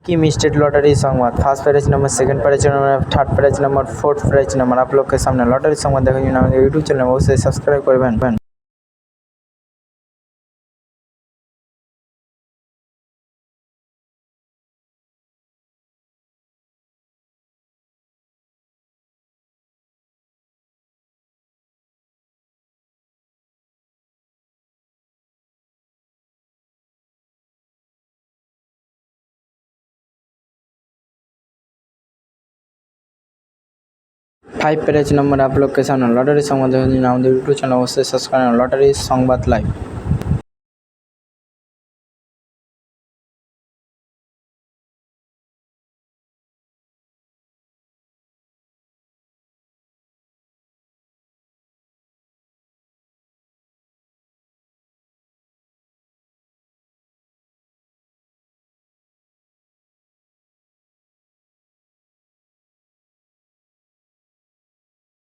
की state lottery Sambad first prize number, second prize number, third prize number, fourth prize number आप लोग के सामने लॉटरी संवाद देखाর জন্য আমাদের ইউটিউব চ্যানেল অবশ্যই সাবস্ক্রাইব করবেন। फाइव प्राइज नंबर आप लोग के सामने लॉटरी संवाद देखाর জন্য আমাদের ইউটিউব চ্যানেল অবশ্যই সাবস্ক্রাইব করুন। Lottery Sambad live.